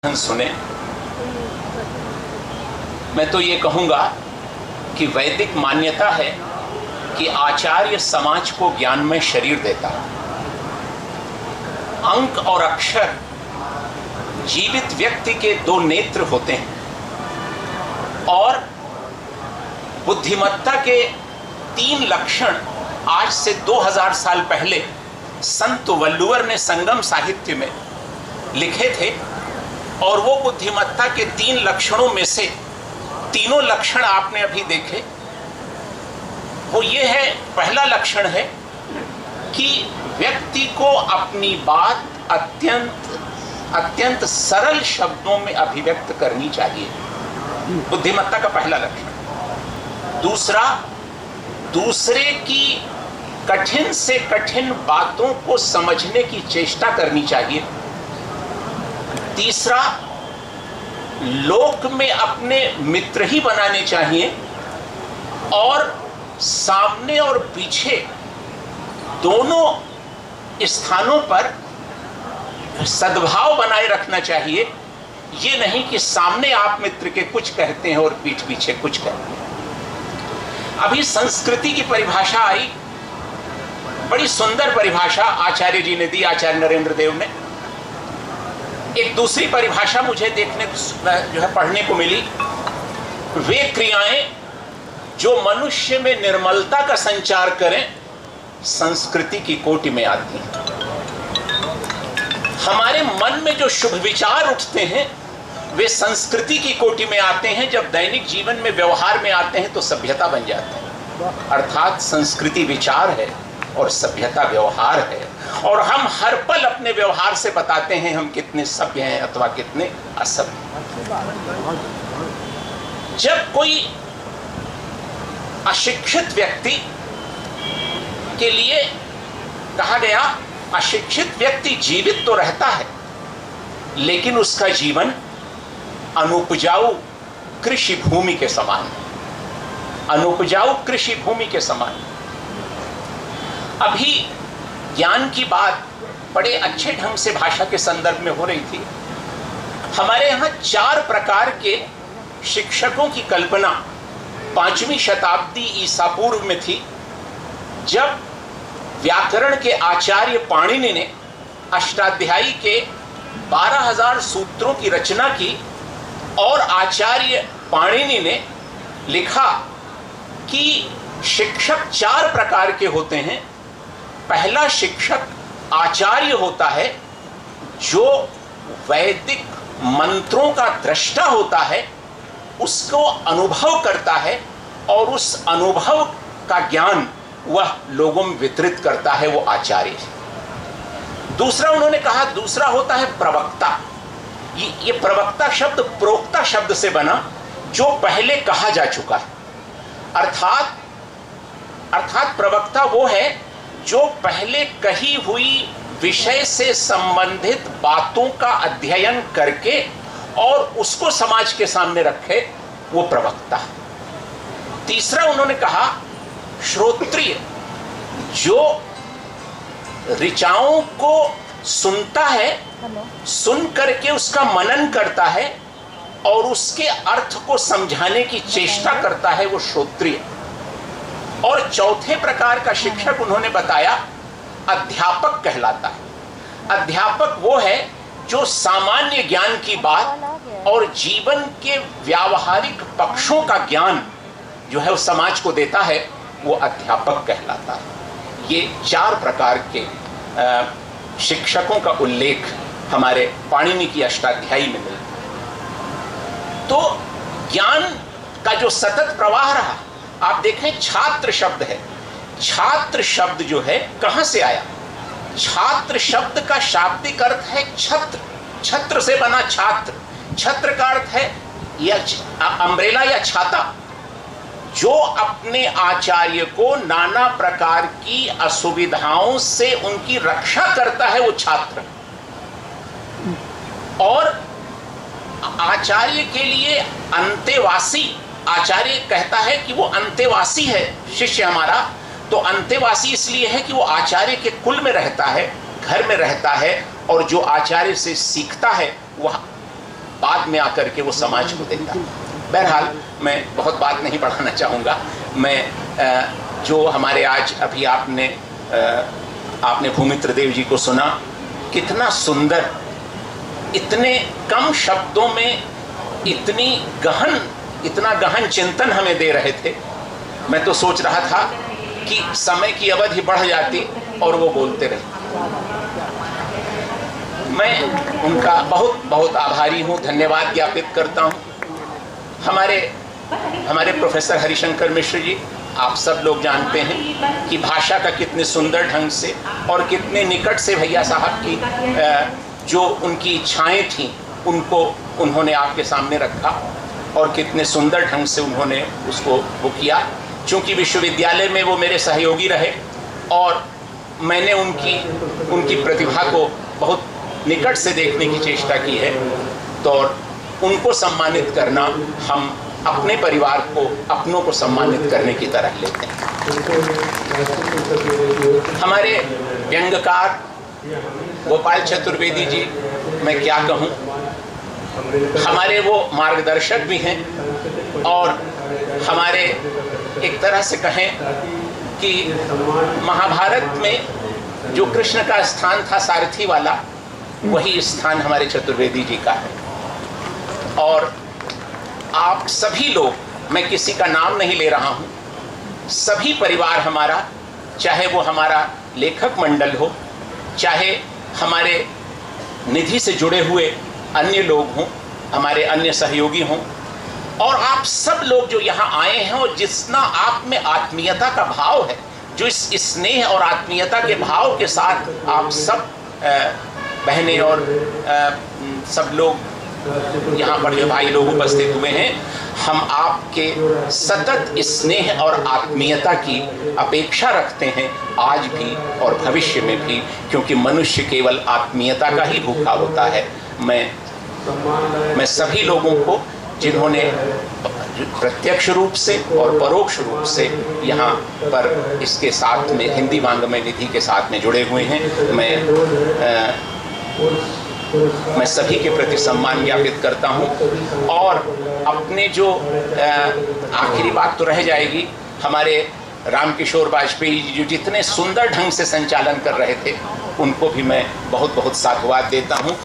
सुने। मैं तो ये कहूँगा कि वैदिक मान्यता है कि आचार्य समाज को ज्ञानमय शरीर देता है। अंक और अक्षर जीवित व्यक्ति के दो नेत्र होते हैं और बुद्धिमत्ता के 3 लक्षण आज से 2000 साल पहले संत वल्लुवर ने संगम साहित्य में लिखे थे। और वो बुद्धिमत्ता के 3 लक्षणों में से तीनों लक्षण आपने अभी देखे। वो ये है, पहला लक्षण है कि व्यक्ति को अपनी बात अत्यंत सरल शब्दों में अभिव्यक्त करनी चाहिए, बुद्धिमत्ता का पहला लक्षण। दूसरा, दूसरे की कठिन से कठिन बातों को समझने की चेष्टा करनी चाहिए। तीसरा, लोक में अपने मित्र ही बनाने चाहिए और सामने और पीछे दोनों स्थानों पर सद्भाव बनाए रखना चाहिए। ये नहीं कि सामने आप मित्र के कुछ कहते हैं और पीठ पीछे कुछ कहते हैं। अभी संस्कृति की परिभाषा आई, बड़ी सुंदर परिभाषा आचार्य जी ने दी, आचार्य नरेंद्र देव ने। एक दूसरी परिभाषा मुझे पढ़ने को मिली, वे क्रियाएं जो मनुष्य में निर्मलता का संचार करें संस्कृति की कोटि में आती हैं। हमारे मन में जो शुभ विचार उठते हैं वे संस्कृति की कोटि में आते हैं। जब दैनिक जीवन में व्यवहार में आते हैं तो सभ्यता बन जाते हैं। अर्थात संस्कृति विचार है और सभ्यता व्यवहार है। और हम हर पल अपने व्यवहार से बताते हैं हम कितने सभ्य हैं अथवा कितने असभ्य। जब कोई अशिक्षित व्यक्ति के लिए कहा गया, अशिक्षित व्यक्ति जीवित तो रहता है लेकिन उसका जीवन अनुपजाऊ कृषि भूमि के समान है, अनुपजाऊ कृषि भूमि के समान है। अभी ज्ञान की बात बड़े अच्छे ढंग से भाषा के संदर्भ में हो रही थी। हमारे यहाँ 4 प्रकार के शिक्षकों की कल्पना 5वीं शताब्दी ईसा पूर्व में थी, जब व्याकरण के आचार्य पाणिनि ने अष्टाध्यायी के 12,000 सूत्रों की रचना की। और आचार्य पाणिनि ने लिखा कि शिक्षक 4 प्रकार के होते हैं। पहला शिक्षक आचार्य होता है जो वैदिक मंत्रों का दृष्टा होता है, उसको अनुभव करता है और उस अनुभव का ज्ञान वह लोगों में वितरित करता है, वो आचार्य है। दूसरा उन्होंने कहा, दूसरा होता है प्रवक्ता। ये प्रवक्ता शब्द प्रोक्ता शब्द से बना, जो पहले कहा जा चुका है। अर्थात प्रवक्ता वो है जो पहले कही हुई विषय से संबंधित बातों का अध्ययन करके और उसको समाज के सामने रखे, वो प्रवक्ता है। तीसरा उन्होंने कहा श्रोत्रिय, जो ऋचाओं को सुनता है, सुन करके उसका मनन करता है और उसके अर्थ को समझाने की चेष्टा करता है, वो श्रोत्रिय। और चौथे प्रकार का शिक्षक उन्होंने बताया अध्यापक कहलाता है। अध्यापक वो है जो सामान्य ज्ञान की बात और जीवन के व्यावहारिक पक्षों का ज्ञान जो है वो समाज को देता है, वो अध्यापक कहलाता है। ये 4 प्रकार के शिक्षकों का उल्लेख हमारे पाणिनि की अष्टाध्यायी में मिलता है। तो ज्ञान का जो सतत प्रवाह रहा, आप देखें छात्र शब्द है। छात्र शब्द जो है कहां से आया? छात्र शब्द का शाब्दिक अर्थ है छत्र, छत्र से बना छात्र। छत्र का अर्थ है या अम्ब्रेला या छाता। जो अपने आचार्य को नाना प्रकार की असुविधाओं से उनकी रक्षा करता है, वो छात्र। और आचार्य के लिए अंतेवासी, आचार्य कहता है कि वो अंतेवासी है शिष्य हमारा। तो अंतेवासी इसलिए है कि वो आचार्य के कुल में रहता है, घर में रहता है, और जो आचार्य से सीखता है वह बाद में आकर के वो समाज को देता। बहरहाल मैं बहुत बात नहीं बढ़ाना चाहूँगा। मैं जो हमारे आज अभी आपने भूमित्र देव जी को सुना, कितना सुंदर, इतने कम शब्दों में इतना गहन चिंतन हमें दे रहे थे। मैं तो सोच रहा था कि समय की अवधि बढ़ जाती और वो बोलते रहे। मैं उनका बहुत बहुत आभारी हूँ, धन्यवाद ज्ञापित करता हूँ। हमारे प्रोफेसर हरिशंकर मिश्र जी, आप सब लोग जानते हैं कि भाषा का कितने सुंदर ढंग से और कितने निकट से भैया साहब की जो उनकी इच्छाएं थीं उनको उन्होंने आपके सामने रखा और कितने सुंदर ढंग से उन्होंने उसको वो किया। चूँकि विश्वविद्यालय में वो मेरे सहयोगी रहे और मैंने उनकी प्रतिभा को बहुत निकट से देखने की चेष्टा की है, तो उनको सम्मानित करना हम अपने परिवार को, अपनों को सम्मानित करने की तरह लेते हैं। हमारे व्यंग्यकार गोपाल चतुर्वेदी जी, मैं क्या कहूँ, हमारे वो मार्गदर्शक भी हैं और हमारे एक तरह से कहें कि महाभारत में जो कृष्ण का स्थान था सारथी वाला, वही स्थान हमारे चतुर्वेदी जी का है। और आप सभी लोग, मैं किसी का नाम नहीं ले रहा हूँ, सभी परिवार हमारा, चाहे वो हमारा लेखक मंडल हो, चाहे हमारे निधि से जुड़े हुए अन्य लोग हों, हमारे अन्य सहयोगी हों, और आप सब लोग जो यहाँ आए हैं और जितना आप में आत्मीयता का भाव है, जो इस स्नेह और आत्मीयता के भाव के साथ आप सब बहनें और सब लोग यहाँ पर जो भाई लोग उपस्थित हुए हैं, हम आपके सतत स्नेह और आत्मीयता की अपेक्षा रखते हैं आज भी और भविष्य में भी, क्योंकि मनुष्य केवल आत्मीयता का ही भूखा होता है। मैं सभी लोगों को जिन्होंने प्रत्यक्ष रूप से और परोक्ष रूप से यहाँ पर इसके साथ में हिंदी वाङ्मय निधि के साथ में जुड़े हुए हैं, मैं सभी के प्रति सम्मान ज्ञापित करता हूँ। और अपने जो आखिरी बात तो रह जाएगी, हमारे रामकिशोर वाजपेयी जी जो जितने सुंदर ढंग से संचालन कर रहे थे, उनको भी मैं बहुत बहुत साधुवाद देता हूँ।